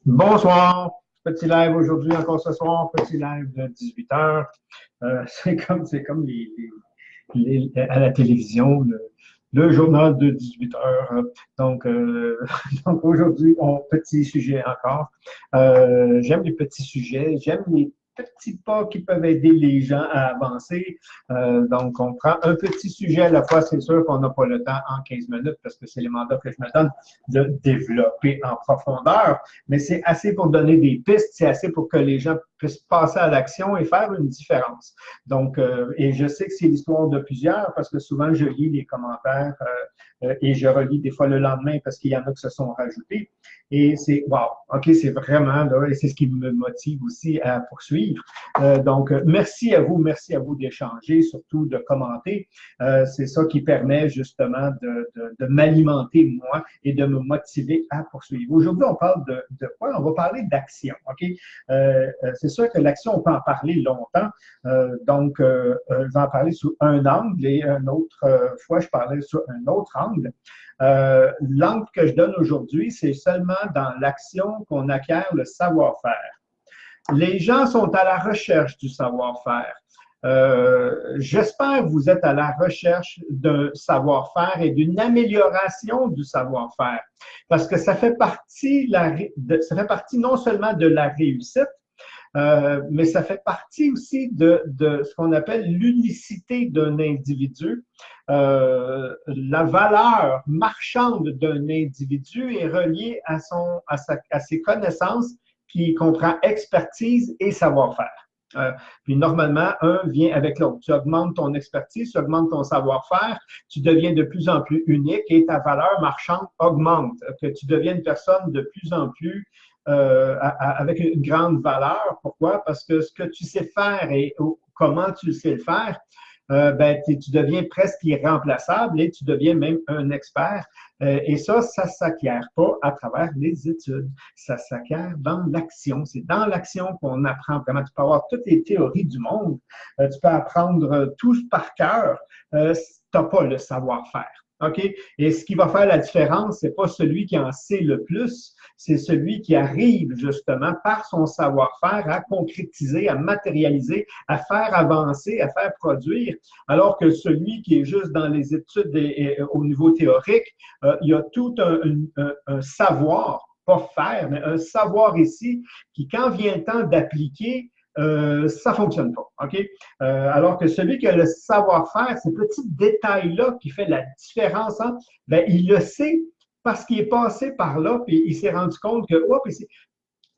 Bonsoir, petit live aujourd'hui, encore ce soir, petit live de 18 heures. C'est comme à la télévision, le journal de 18 heures. Donc, donc aujourd'hui, petit sujet encore. J'aime les petits sujets, j'aime les petits pas qui peuvent aider les gens à avancer. Donc, on prend un petit sujet à la fois. C'est sûr qu'on n'a pas le temps en 15 minutes parce que c'est les mandats que je me donne de développer en profondeur, mais c'est assez pour donner des pistes, c'est assez pour que les gens puissent passer à l'action et faire une différence. Donc, et je sais que c'est l'histoire de plusieurs parce que souvent je lis les commentaires et je relis des fois le lendemain parce qu'il y en a qui se sont rajoutés. Et c'est, wow, OK, c'est vraiment là, et c'est ce qui me motive aussi à poursuivre. Donc, merci à vous d'échanger, surtout de commenter. C'est ça qui permet justement de m'alimenter, moi, et de me motiver à poursuivre. Aujourd'hui, on parle de quoi? On va parler d'action, OK? C'est sûr que l'action, on peut en parler longtemps. Je vais en parler sous un angle et une autre fois, je parlais sous un autre angle. L'angle que je donne aujourd'hui, c'est seulement dans l'action qu'on acquiert le savoir-faire. Les gens sont à la recherche du savoir-faire. J'espère que vous êtes à la recherche d'un savoir-faire et d'une amélioration du savoir-faire, parce que ça fait partie non seulement de la réussite, mais ça fait partie aussi de ce qu'on appelle l'unicité d'un individu. La valeur marchande d'un individu est reliée à ses connaissances qui comprend expertise et savoir-faire. Puis normalement, un vient avec l'autre. Tu augmentes ton expertise, tu augmentes ton savoir-faire, tu deviens de plus en plus unique et ta valeur marchande augmente. Que tu deviens une personne de plus en plus avec une grande valeur. Pourquoi? Parce que ce que tu sais faire et comment tu sais le faire, tu deviens presque irremplaçable et tu deviens même un expert. Et ça s'acquiert pas à travers les études. Ça s'acquiert dans l'action. C'est dans l'action qu'on apprend vraiment. Tu peux avoir toutes les théories du monde. Tu peux apprendre tout par cœur. Tu n'as pas le savoir-faire. OK? Et ce qui va faire la différence, c'est pas celui qui en sait le plus, c'est celui qui arrive justement par son savoir-faire à concrétiser, à matérialiser, à faire avancer, à faire produire, alors que celui qui est juste dans les études et au niveau théorique, il y a tout un savoir, pas faire, mais un savoir ici qui, quand vient le temps d'appliquer, ça ne fonctionne pas. OK? Alors que celui qui a le savoir-faire, ces petits détails-là qui fait la différence entre, ben, il le sait parce qu'il est passé par là, puis il s'est rendu compte que, oh,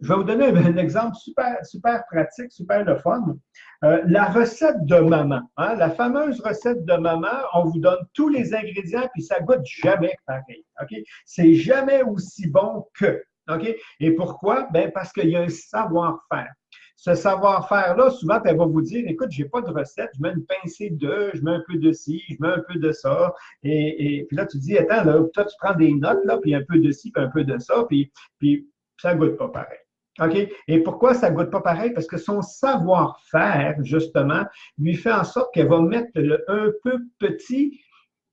je vais vous donner un exemple super pratique, super le fun. La recette de maman, hein, la fameuse recette de maman, on vous donne tous les ingrédients, puis ça goûte jamais pareil. OK? C'est jamais aussi bon que. OK? Et pourquoi? Ben, parce qu'il y a un savoir-faire. Ce savoir-faire-là, souvent, elle va vous dire, écoute, j'ai pas de recette, je mets une pincée de, je mets un peu de ci, je mets un peu de ça. Puis là, tu dis, attends, là, toi, tu prends des notes, là, puis un peu de ci, puis un peu de ça, puis ça goûte pas pareil. OK? Et pourquoi ça goûte pas pareil? Parce que son savoir-faire, justement, lui fait en sorte qu'elle va mettre le un peu petit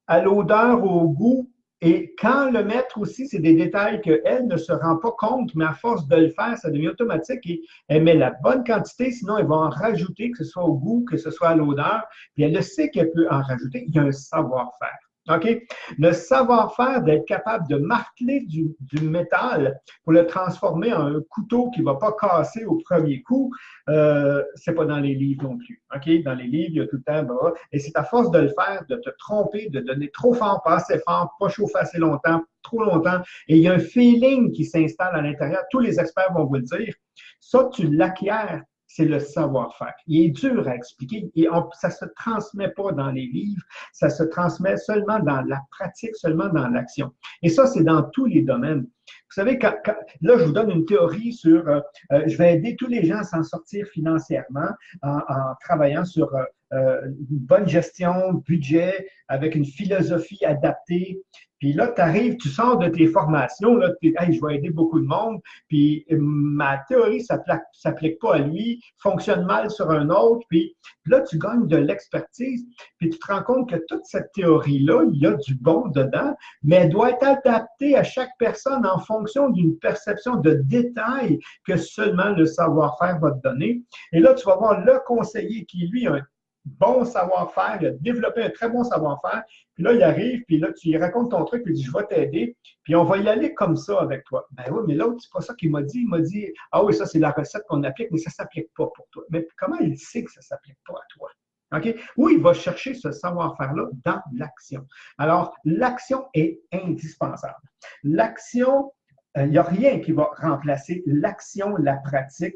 à l'odeur, au goût. Et quand le mettre aussi, c'est des détails qu'elle ne se rend pas compte, mais à force de le faire, ça devient automatique et elle met la bonne quantité, sinon elle va en rajouter, que ce soit au goût, que ce soit à l'odeur, puis elle le sait qu'elle peut en rajouter. Il y a un savoir-faire. OK? Le savoir-faire d'être capable de marteler du métal pour le transformer en un couteau qui ne va pas casser au premier coup, c'est pas dans les livres non plus. OK? Dans les livres, il y a tout le temps, bah, et c'est à force de le faire, de te tromper, de donner trop fort, pas assez fort, pas chauffer assez longtemps, trop longtemps, et il y a un feeling qui s'installe à l'intérieur. Tous les experts vont vous le dire. Ça, tu l'acquiers, c'est le savoir-faire. Il est dur à expliquer et ça ne se transmet pas dans les livres, ça se transmet seulement dans la pratique, seulement dans l'action. Et ça, c'est dans tous les domaines. Vous savez, là, je vous donne une théorie sur, je vais aider tous les gens à s'en sortir financièrement en travaillant sur une bonne gestion, budget, avec une philosophie adaptée. Puis là, tu arrives, tu sors de tes formations, là, tu hey, je vais aider beaucoup de monde, puis ma théorie ne s'applique pas à lui, fonctionne mal sur un autre, puis là, tu gagnes de l'expertise, puis tu te rends compte que toute cette théorie-là, il y a du bon dedans, mais elle doit être adaptée à chaque personne en fonction d'une perception de détail que seulement le savoir-faire va te donner. Et là, tu vas voir le conseiller qui, lui, a un bon savoir-faire, il a développé un très bon savoir-faire, puis là, il arrive, puis là, tu lui racontes ton truc, puis il dit, je vais t'aider, puis on va y aller comme ça avec toi. Ben oui, mais l'autre, c'est pas ça qu'il m'a dit. Il m'a dit, ah oui, ça, c'est la recette qu'on applique, mais ça ne s'applique pas pour toi. Mais comment il sait que ça ne s'applique pas à toi? OK? Oui, il va chercher ce savoir-faire-là dans l'action. Alors, l'action est indispensable. L'action, il n'y a rien qui va remplacer l'action, la pratique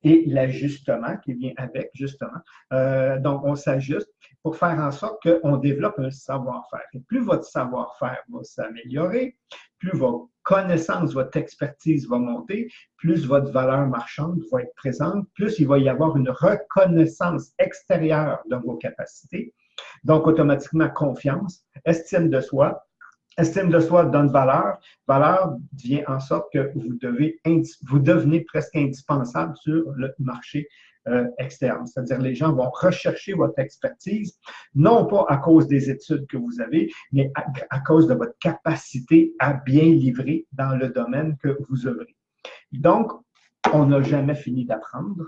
et l'ajustement qui vient avec, justement. Donc, on s'ajuste pour faire en sorte qu'on développe un savoir-faire. Et plus votre savoir-faire va s'améliorer, plus votre connaissance, votre expertise va monter, plus votre valeur marchande va être présente, plus il va y avoir une reconnaissance extérieure de vos capacités. Donc, automatiquement, confiance, estime de soi. Estime de soi donne valeur. Valeur vient en sorte que vous devenez presque indispensable sur le marché externe. C'est-à-dire les gens vont rechercher votre expertise, non pas à cause des études que vous avez, mais à cause de votre capacité à bien livrer dans le domaine que vous œuvrez. Donc, on n'a jamais fini d'apprendre.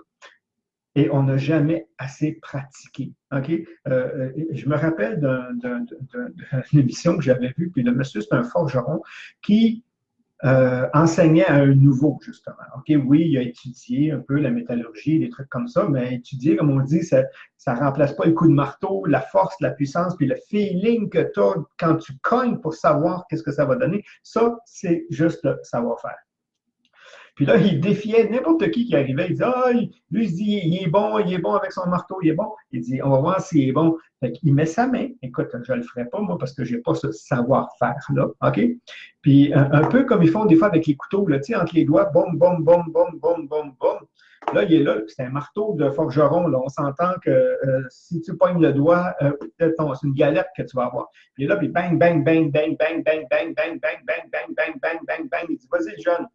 Et on n'a jamais assez pratiqué. OK? Je me rappelle d'une émission que j'avais vue, puis le monsieur, c'est un forgeron qui enseignait à un nouveau, justement. OK? Oui, il a étudié un peu la métallurgie, des trucs comme ça, mais étudier, comme on dit, ça ne remplace pas le coup de marteau, la force, la puissance, puis le feeling que tu as quand tu cognes pour savoir qu'est-ce que ça va donner. Ça, c'est juste le savoir-faire. Puis là, il défiait n'importe qui arrivait. Il dit, ah, lui, il dit, il est bon avec son marteau, il est bon. Il dit, on va voir s'il est bon. Fait qu'il met sa main. Écoute, je ne le ferai pas, moi, parce que je n'ai pas ce savoir-faire-là. OK? Puis, un peu comme ils font des fois avec les couteaux, là, tu sais, entre les doigts, boum, boum, boum, boum, boum, boum, boum. Là, il est là, c'est un marteau de forgeron. Là. On s'entend que si tu pognes le doigt, c'est une galette que tu vas avoir. Puis là, puis bang, bang, bang, bang, bang, bang, bang, bang, bang, bang, bang, bang, bang, bang, bang. Il dit, vas-y, jeune.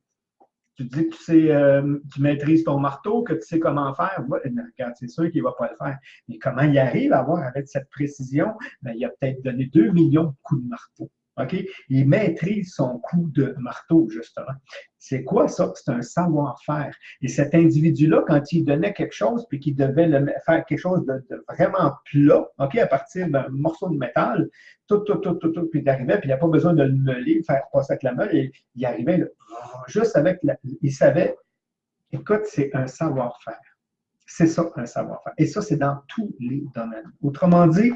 Tu dis que tu maîtrises ton marteau, que tu sais comment faire. Ouais, regarde, c'est sûr qu'il ne va pas le faire. Mais comment il arrive à avoir avec cette précision? Bien, il a peut-être donné 2 millions de coups de marteau. OK? Il maîtrise son coup de marteau, justement. C'est quoi ça? C'est un savoir-faire. Et cet individu-là, quand il donnait quelque chose, puis qu'il devait faire quelque chose de vraiment plat, OK, à partir d'un morceau de métal, tout, puis il arrivait, puis il n'a pas besoin de le meuler, faire passer avec la meule, et il arrivait là, juste avec il savait, écoute, c'est un savoir-faire. C'est ça, un savoir-faire. Et ça, c'est dans tous les domaines. Autrement dit,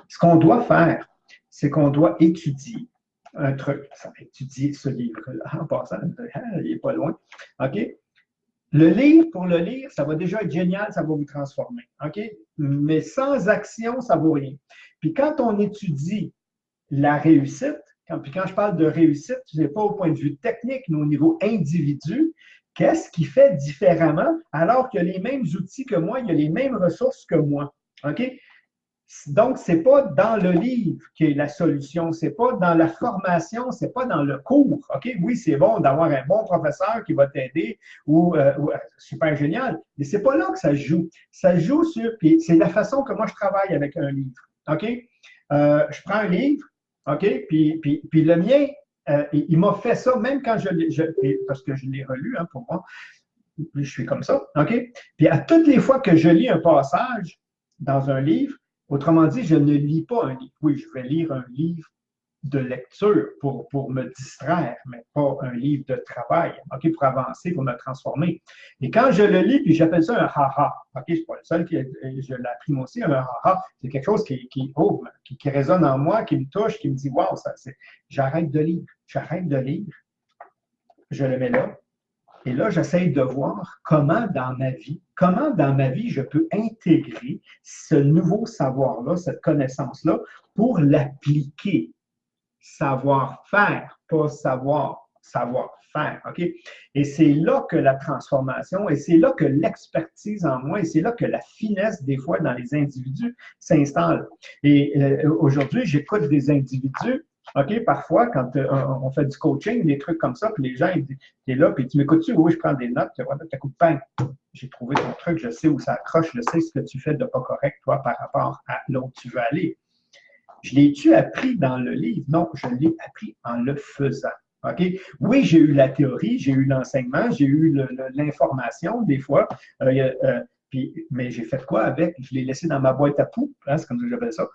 ce qu'on doit faire, c'est qu'on doit étudier un truc. Ça va étudier ce livre-là en passant. Il n'est pas loin. OK? Le lire, pour le lire, ça va déjà être génial, ça va vous transformer. OK? Mais sans action, ça ne vaut rien. Puis quand on étudie la réussite, puis quand je parle de réussite, ce n'est pas au point de vue technique, mais au niveau individu, qu'est-ce qui fait différemment alors qu'il y a les mêmes outils que moi, il y a les mêmes ressources que moi? OK? Donc, ce n'est pas dans le livre qui est la solution, ce n'est pas dans la formation, ce n'est pas dans le cours. OK? Oui, c'est bon d'avoir un bon professeur qui va t'aider ou super génial, mais ce n'est pas là que ça se joue. Ça se joue sur, puis c'est la façon que moi je travaille avec un livre. OK? Je prends un livre, OK? Puis le mien, il m'a fait ça, même quand parce que je l'ai relu, hein, pour moi, je suis comme ça, OK? Puis à toutes les fois que je lis un passage dans un livre, autrement dit, je ne lis pas un livre. Oui, je vais lire un livre de lecture pour me distraire, mais pas un livre de travail, OK, pour avancer, pour me transformer. Et quand je le lis, puis j'appelle ça un ha-ha, OK, je ne suis pas le seul je l'ai appris moi aussi, un ha-ha, c'est quelque chose qui résonne en moi, qui me touche, qui me dit, wow, j'arrête de lire, je le mets là, et là, j'essaie de voir comment dans ma vie, je peux intégrer ce nouveau savoir-là, cette connaissance-là, pour l'appliquer. Savoir-faire, pas savoir-faire. OK? Et c'est là que la transformation, et c'est là que l'expertise en moi, et c'est là que la finesse, des fois, dans les individus s'installe. Et aujourd'hui, j'écoute des individus OK, parfois, quand on fait du coaching, des trucs comme ça, puis les gens, t'es là, puis tu m'écoutes-tu? Oui, je prends des notes, tu vois, t'as coup de pain. J'ai trouvé ton truc, je sais où ça accroche, je sais ce que tu fais de pas correct, toi, par rapport à là où tu veux aller. Je l'ai-tu appris dans le livre? Non, je l'ai appris en le faisant. OK? Oui, j'ai eu la théorie, j'ai eu l'enseignement, j'ai eu l'information des fois, mais j'ai fait quoi avec? Je l'ai laissé dans ma boîte à poux, hein, c'est comme ça que j'appelle ça,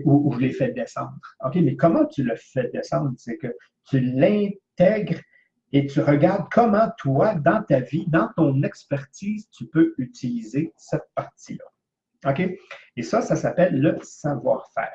ou je l'ai fait descendre. OK? Mais comment tu le fais descendre? C'est que tu l'intègres et tu regardes comment toi, dans ta vie, dans ton expertise, tu peux utiliser cette partie-là. OK? Et ça s'appelle le savoir-faire.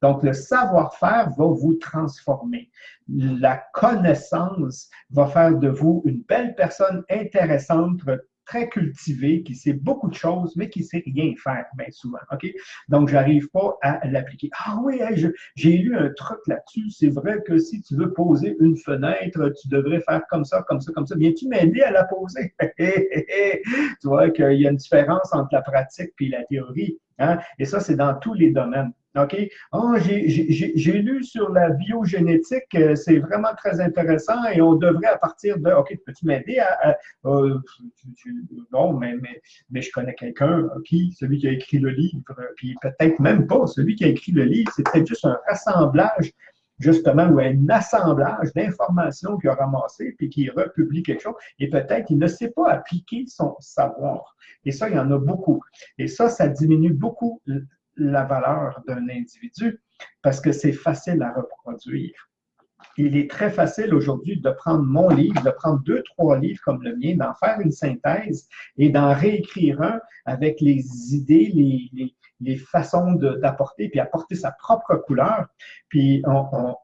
Donc, le savoir-faire va vous transformer. La connaissance va faire de vous une belle personne intéressante, très cultivée, qui sait beaucoup de choses, mais qui ne sait rien faire, bien souvent. OK? Donc, je n'arrive pas à l'appliquer. Ah oui, hey, j'ai lu un truc là-dessus. C'est vrai que si tu veux poser une fenêtre, tu devrais faire comme ça, comme ça, comme ça. Viens-tu m'aider à la poser? Tu vois qu'il y a une différence entre la pratique et la théorie. Hein? Et ça, c'est dans tous les domaines. OK? Oh, j'ai lu sur la biogénétique, c'est vraiment très intéressant et on devrait à partir de, OK, peux-tu m'aider non, mais je connais quelqu'un, celui qui a écrit le livre, puis peut-être même pas celui qui a écrit le livre, c'est peut-être juste un rassemblage justement, ou un assemblage d'informations qu'il a ramassé puis qui republie quelque chose, et peut-être il ne sait pas appliquer son savoir. Et ça, il y en a beaucoup. Et ça diminue beaucoup la valeur d'un individu parce que c'est facile à reproduire. Il est très facile aujourd'hui de prendre mon livre, de prendre 2, 3 livres comme le mien, d'en faire une synthèse et d'en réécrire un avec les idées, les façons d'apporter, puis apporter sa propre couleur. Puis,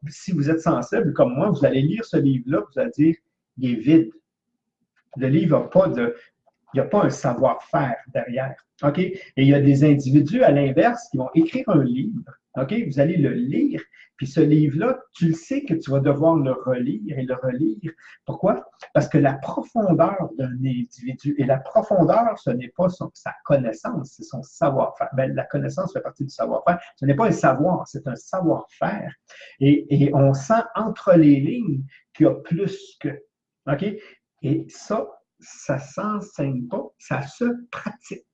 si vous êtes sensible, comme moi, vous allez lire ce livre-là, vous allez dire, il est vide. Le livre n'a pas de, il n'y a pas un savoir-faire derrière. OK? Et il y a des individus, à l'inverse, qui vont écrire un livre. OK? Vous allez le lire, puis ce livre-là, tu le sais que tu vas devoir le relire et le relire. Pourquoi? Parce que la profondeur d'un individu, et la profondeur, ce n'est pas sa connaissance, c'est son savoir-faire. Ben, la connaissance fait partie du savoir-faire. Ce n'est pas un savoir, c'est un savoir-faire. Et on sent entre les lignes qu'il y a plus que. OK? Et ça s'enseigne pas, ça se pratique.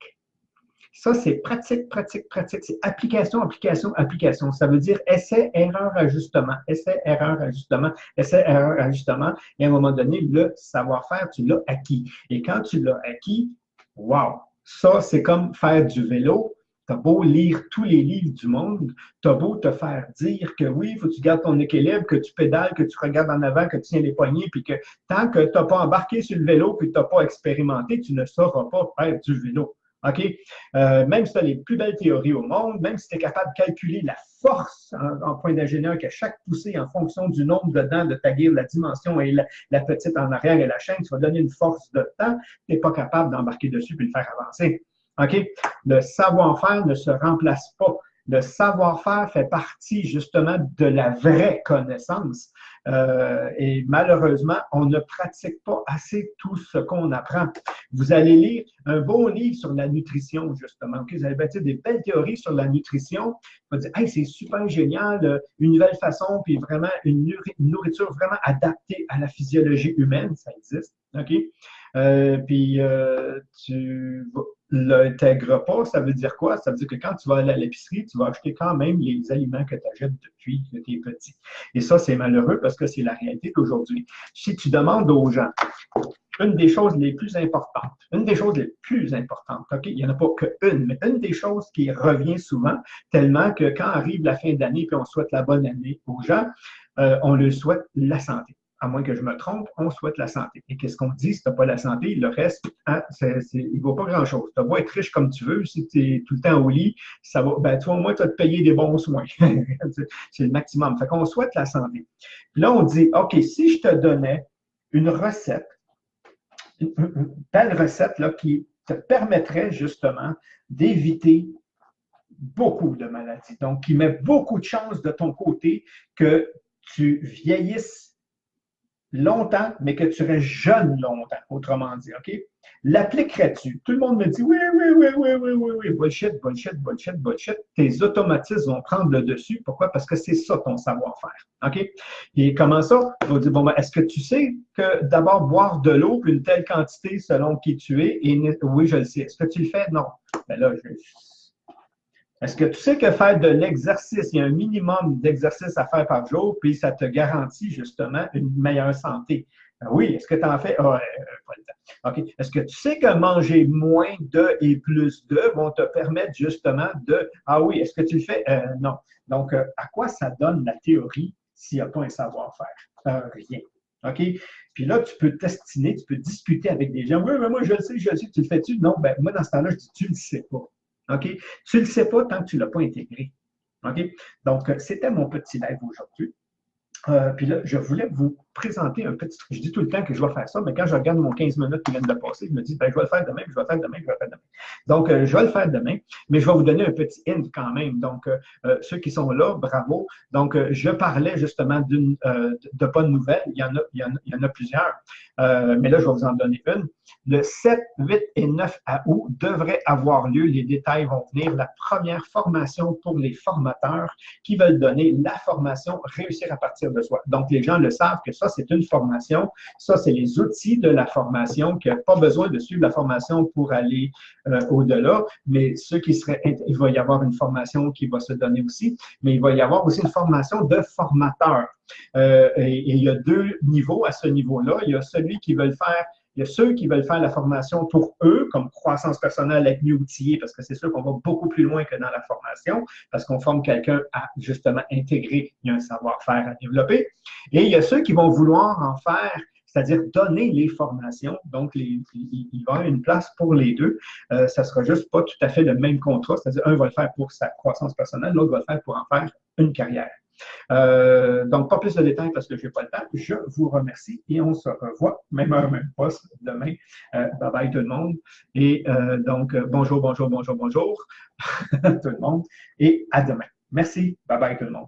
Ça, c'est pratique, pratique, pratique. C'est application, application, application. Ça veut dire essai, erreur, ajustement, essai, erreur, ajustement, essai, erreur, ajustement. Et à un moment donné, le savoir-faire, tu l'as acquis. Et quand tu l'as acquis, wow! Ça, c'est comme faire du vélo. Tu as beau lire tous les livres du monde, tu as beau te faire dire que oui, il faut que tu gardes ton équilibre, que tu pédales, que tu regardes en avant, que tu tiens les poignets, puis que tant que tu n'as pas embarqué sur le vélo puis que tu n'as pas expérimenté, tu ne sauras pas faire du vélo. OK? Même si tu as les plus belles théories au monde, même si tu es capable de calculer la force en point d'ingénieur que chaque poussée, en fonction du nombre de dents de ta guire, la dimension et la petite en arrière et la chaîne, tu vas donner une force de temps, tu n'es pas capable d'embarquer dessus et le faire avancer. OK? Le savoir-faire ne se remplace pas. Le savoir-faire fait partie justement de la vraie connaissance. Et malheureusement, on ne pratique pas assez tout ce qu'on apprend. Vous allez lire un bon livre sur la nutrition, justement. Okay? Vous allez bâtir des belles théories sur la nutrition. Vous allez dire, hey, c'est super génial, une nouvelle façon, puis vraiment une nourriture vraiment adaptée à la physiologie humaine, ça existe. OK? Puis tu l'intègres pas, ça veut dire quoi? Ça veut dire que quand tu vas aller à l'épicerie, tu vas acheter quand même les aliments que tu achètes depuis que tu es petit. Et ça, c'est malheureux parce que c'est la réalité d'aujourd'hui. Si tu demandes aux gens, une des choses les plus importantes, OK? Il n'y en a pas qu'une, mais une des choses qui revient souvent, tellement que quand arrive la fin d'année et on souhaite la bonne année aux gens, on leur souhaite la santé. À moins que je me trompe, on souhaite la santé. Et qu'est-ce qu'on dit si tu n'as pas la santé? Le reste, hein, il ne vaut pas grand-chose. Tu as beau être riche comme tu veux, si tu es tout le temps au lit, ça va, ben, tu vas au moins te payer des bons soins. C'est le maximum. Fait qu'on souhaite la santé. Puis là, on dit, OK, si je te donnais une recette, une belle recette là, qui te permettrait justement d'éviter beaucoup de maladies. Donc, qui met beaucoup de chances de ton côté que tu vieillisses longtemps, mais que tu restes jeune longtemps, autrement dit, OK? L'appliquerais-tu? Tout le monde me dit oui, oui, oui, oui, oui, oui, oui, bullshit, bullshit, bullshit, bullshit. Tes automatismes vont prendre le dessus. Pourquoi? Parce que c'est ça ton savoir-faire. OK? Et comment ça? On va dire, bon, ben, est-ce que tu sais que d'abord boire de l'eau, puis une telle quantité selon qui tu es? Et oui, je le sais. Est-ce que tu le fais? Non. Ben là, est-ce que tu sais que faire de l'exercice, il y a un minimum d'exercice à faire par jour, puis ça te garantit justement une meilleure santé? Oui, est-ce que tu en fais? Ah, pas le temps. OK. Est-ce que tu sais que manger moins de et plus de vont te permettre justement de. Ah oui, est-ce que tu le fais? Non. Donc, à quoi ça donne la théorie s'il n'y a pas un savoir-faire? Rien. OK? Puis là, tu peux t'estiner, tu peux discuter avec des gens. Oui, mais moi, je le sais, tu le fais-tu? Non, ben moi, dans ce temps-là, je dis, tu ne le sais pas. OK? Tu ne le sais pas tant que tu ne l'as pas intégré. OK? Donc, c'était mon petit live aujourd'hui. Puis là, je voulais vous présenter un petit truc. Je dis tout le temps que je vais faire ça, mais quand je regarde mon 15 minutes qui viennent de passer, je me dis, ben, je vais le faire demain, je vais le faire demain, je vais le faire demain. Donc, je vais le faire demain, mais je vais vous donner un petit hint quand même. Donc, ceux qui sont là, bravo. Donc, je parlais justement de bonnes nouvelles. Il y en a plusieurs, mais là, je vais vous en donner une. Le 7, 8 et 9 août devrait avoir lieu. Les détails vont venir. La première formation pour les formateurs qui veulent donner la formation Réussir à partir de soi. Donc, les gens le savent que ça, c'est une formation. Ça, c'est les outils de la formation, qu'il n'y a pas besoin de suivre la formation pour aller au-delà. Mais ceux qui seraient, il va y avoir une formation qui va se donner aussi, mais il va y avoir aussi une formation de formateurs. Et il y a deux niveaux à ce niveau-là. Il y a celui qui veut faire il y a ceux qui veulent faire la formation pour eux, comme croissance personnelle, être mieux outillé, parce que c'est sûr qu'on va beaucoup plus loin que dans la formation, parce qu'on forme quelqu'un à justement intégrer, il y a un savoir-faire à développer. Et il y a ceux qui vont vouloir en faire, c'est-à-dire donner les formations. Donc, il va y avoir une place pour les deux. Ça ne sera juste pas tout à fait le même contrat, c'est-à-dire un va le faire pour sa croissance personnelle, l'autre va le faire pour en faire une carrière. Donc, pas plus de détails parce que je n'ai pas le temps. Je vous remercie et on se revoit, même heure, même poste, demain. Bye bye tout le monde. Et donc, bonjour, bonjour, bonjour, bonjour tout le monde. Et à demain. Merci. Bye bye tout le monde.